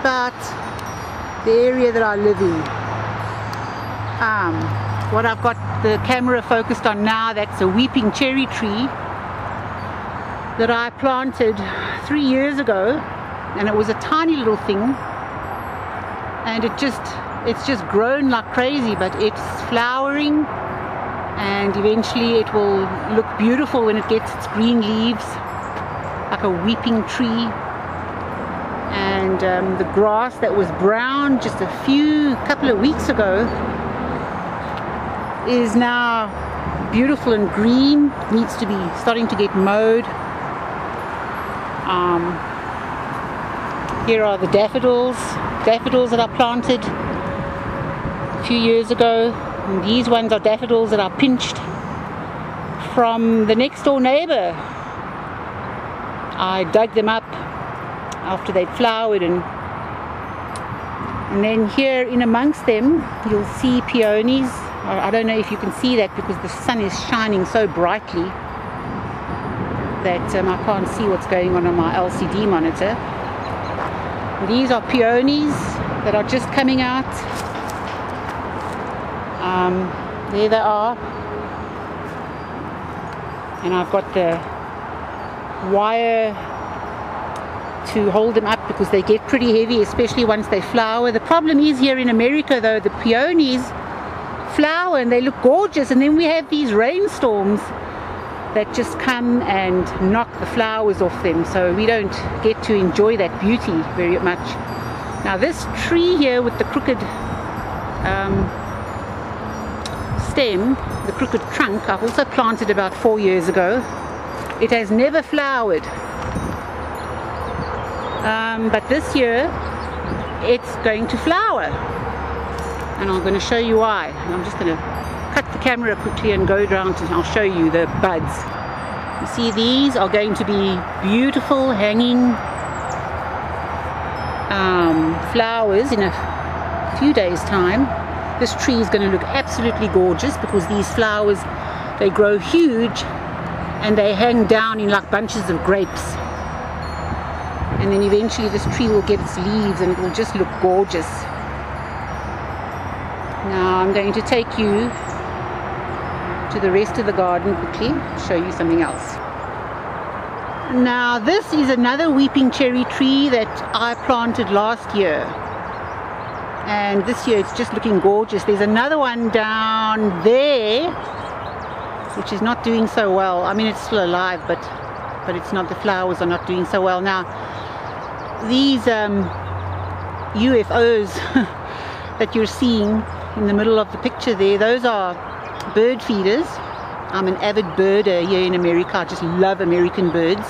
about the area that I live in. What I've got the camera focused on now, that's a weeping cherry tree that I planted 3 years ago, and it was a tiny little thing, and it's just grown like crazy, but it's flowering, and eventually it will look beautiful when it gets its green leaves, like a weeping tree. And the grass that was brown just a couple of weeks ago is now beautiful and green, needs to be starting to get mowed. Here are the daffodils that I planted a few years ago. And these ones are daffodils that I pinched from the next door neighbor. I dug them up after they'd flowered, and then here in amongst them you'll see peonies. I don't know if you can see that because the sun is shining so brightly that I can't see what's going on my LCD monitor. These are peonies that are just coming out. There they are, and I've got the wire to hold them up because they get pretty heavy, especially once they flower. The problem is here in America though, the peonies flower and they look gorgeous, and then we have these rainstorms that just come and knock the flowers off them, so we don't get to enjoy that beauty very much. Now this tree here with the crooked stem, the crooked trunk, I've also planted about 4 years ago. It has never flowered, but this year it's going to flower, and I'm going to show you why. And I'm just going to cut the camera quickly and go around and I'll show you the buds. You see, these are going to be beautiful hanging flowers in a few days' time. This tree is going to look absolutely gorgeous because these flowers, they grow huge and they hang down in like bunches of grapes, and then eventually this tree will get its leaves and it will just look gorgeous. Now I'm going to take you to the rest of the garden quickly, show you something else. Now this is another weeping cherry tree that I planted last year, and this year it's just looking gorgeous. There's another one down there which is not doing so well. I mean, it's still alive, but it's not, the flowers are not doing so well. Now these UFOs that you're seeing in the middle of the picture there, those are bird feeders. I'm an avid birder here in America. I just love American birds.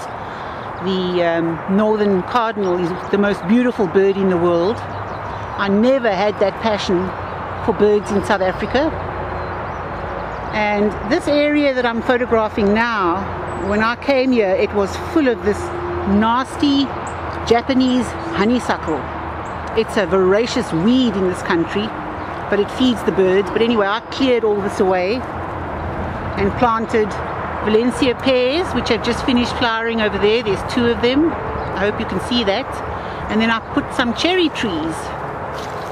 The northern cardinal is the most beautiful bird in the world. I never had that passion for birds in South Africa. And this area that I'm photographing now, when I came here, it was full of this nasty Japanese honeysuckle. It's a voracious weed in this country, but it feeds the birds. But anyway, I cleared all this away and planted Valencia pears, which have just finished flowering over there. There's 2 of them. I hope you can see that. And then I put some cherry trees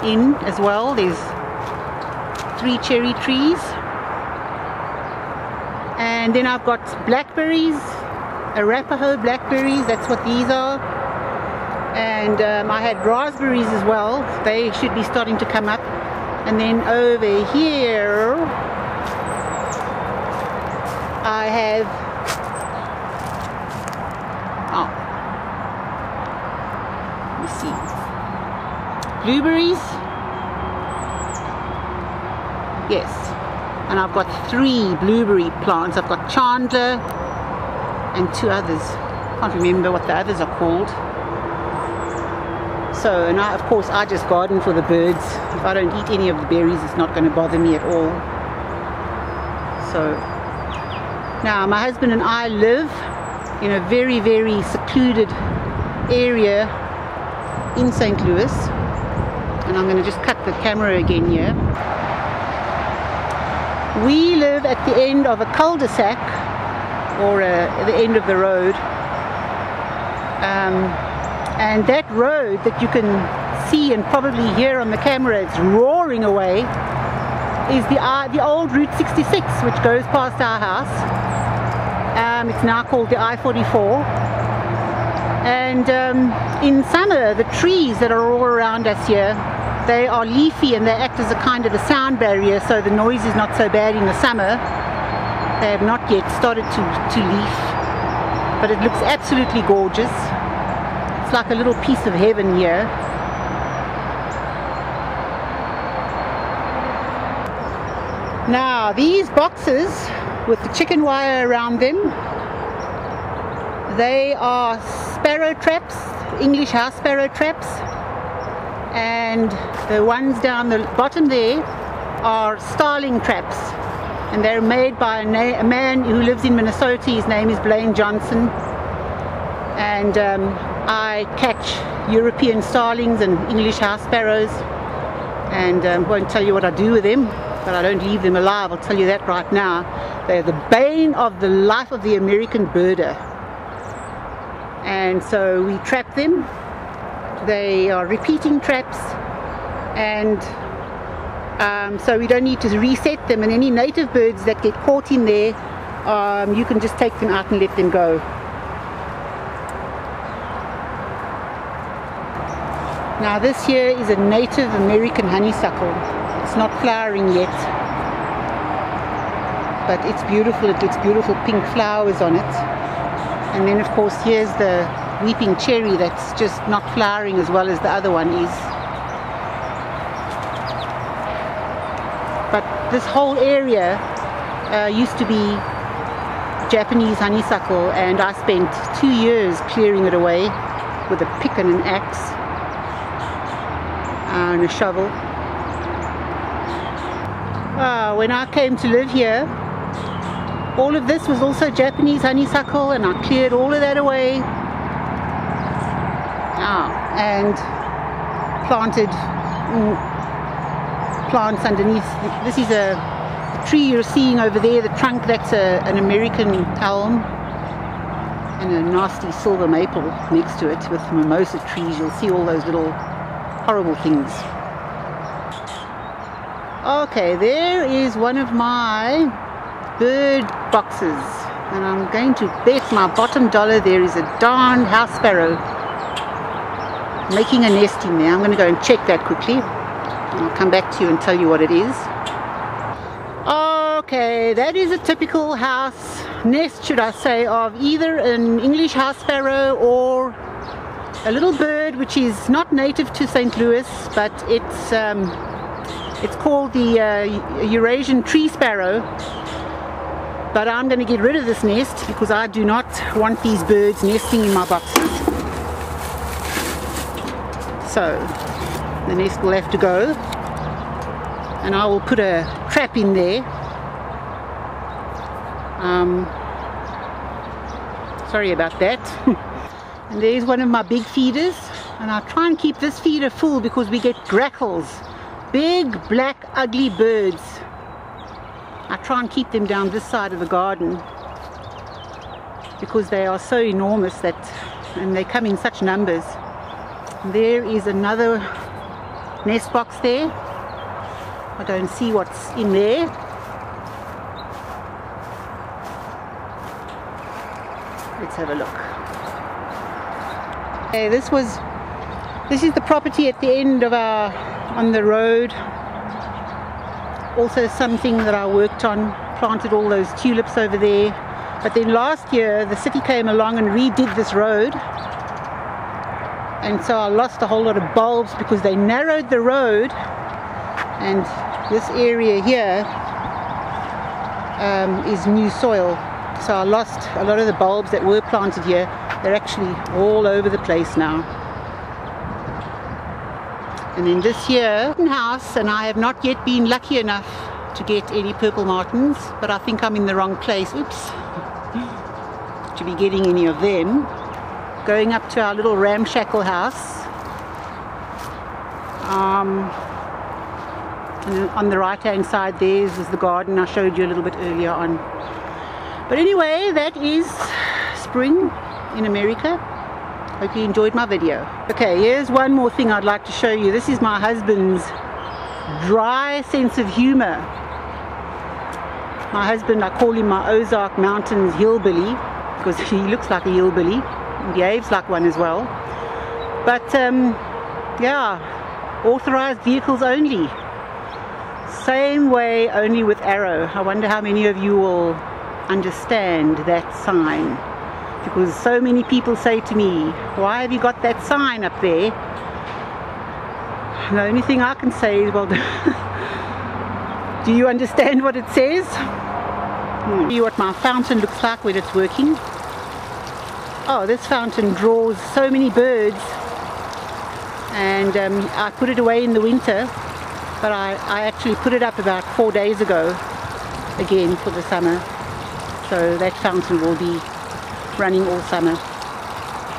in as well. There's 3 cherry trees. And then I've got blackberries, Arapaho blackberries, that's what these are. And I had raspberries as well. They should be starting to come up. And then over here I have let me see, blueberries. Yes, and I've got 3 blueberry plants. I've got Chandler and 2 others. Can't remember what the others are called. So, and of course I just garden for the birds. If I don't eat any of the berries, it's not going to bother me at all. So now my husband and I live in a very, very secluded area in St. Louis, and I'm going to just cut the camera again here. We live at the end of a cul-de-sac, or the end of the road, and that road that you can see and probably hear on the camera, it's roaring away, is the old Route 66, which goes past our house. It's now called the I-44. And in summer, the trees that are all around us here, they are leafy and they act as a kind of a sound barrier, so the noise is not so bad in the summer. They have not yet started to leaf, but it looks absolutely gorgeous. It's like a little piece of heaven here. Now these boxes with the chicken wire around them, they are sparrow traps, English house sparrow traps, and the ones down the bottom there are starling traps, and they're made by a man who lives in Minnesota. His name is Blaine Johnson, and I catch European starlings and English house sparrows, and won't tell you what I do with them, but I don't leave them alive, I'll tell you that right now. They're the bane of the life of the American birder. And so we trap them. They are repeating traps, and so we don't need to reset them, and any native birds that get caught in there, you can just take them out and let them go. Now this here is a native American honeysuckle. It's not flowering yet, but it's beautiful. It gets beautiful pink flowers on it. And then of course here's the weeping cherry that's just not flowering as well as the other one is. But this whole area used to be Japanese honeysuckle, and I spent 2 years clearing it away with a pick and an axe and a shovel. When I came to live here, all of this was also Japanese honeysuckle, and I cleared all of that away and planted plants underneath. This is a tree you're seeing over there, the trunk, that's an American elm, and a nasty silver maple next to it with mimosa trees. You'll see all those little horrible things. Okay, there is one of my bird boxes, and I'm going to bet my bottom dollar there is a darned house sparrow making a nest in there. I'm going to go and check that quickly, and I'll come back to you and tell you what it is. Okay, that is a typical house nest, should I say, of either an English house sparrow or a little bird which is not native to St. Louis, but it's called the Eurasian tree sparrow. But I'm going to get rid of this nest because I do not want these birds nesting in my boxes. So the nest will have to go, and I will put a trap in there. Sorry about that. And there's one of my big feeders, and I try and keep this feeder full because we get grackles, big black ugly birds. I try and keep them down this side of the garden because they are so enormous and they come in such numbers. There is another nest box there. I don't see what's in there. Let's have a look. Okay, this is the property at the end of on the road. Also something that I worked on, planted all those tulips over there. But then last year the city came along and redid this road, and so I lost a whole lot of bulbs because they narrowed the road, and this area here is new soil. So I lost a lot of the bulbs that were planted here. They're actually all over the place now. And then this here house, and I have not yet been lucky enough to get any purple martins, but I think I'm in the wrong place, oops, to be getting any of them. Going up to our little ramshackle house, and on the right hand side there is the garden I showed you a little bit earlier on. But anyway, that is spring in America. Hope you enjoyed my video. Okay, here's one more thing I'd like to show you. This is my husband's dry sense of humor. My husband, I call him my Ozark Mountains hillbilly, because he looks like a hillbilly. He behaves like one as well. But yeah, authorized vehicles only. Same way, only with arrow. I wonder how many of you will understand that sign, because so many people say to me, why have you got that sign up there? And the only thing I can say is, well, do you understand what it says? See what my fountain looks like when it's working. Oh, this fountain draws so many birds, and I put it away in the winter, but I actually put it up about 4 days ago again for the summer, so that fountain will be running all summer.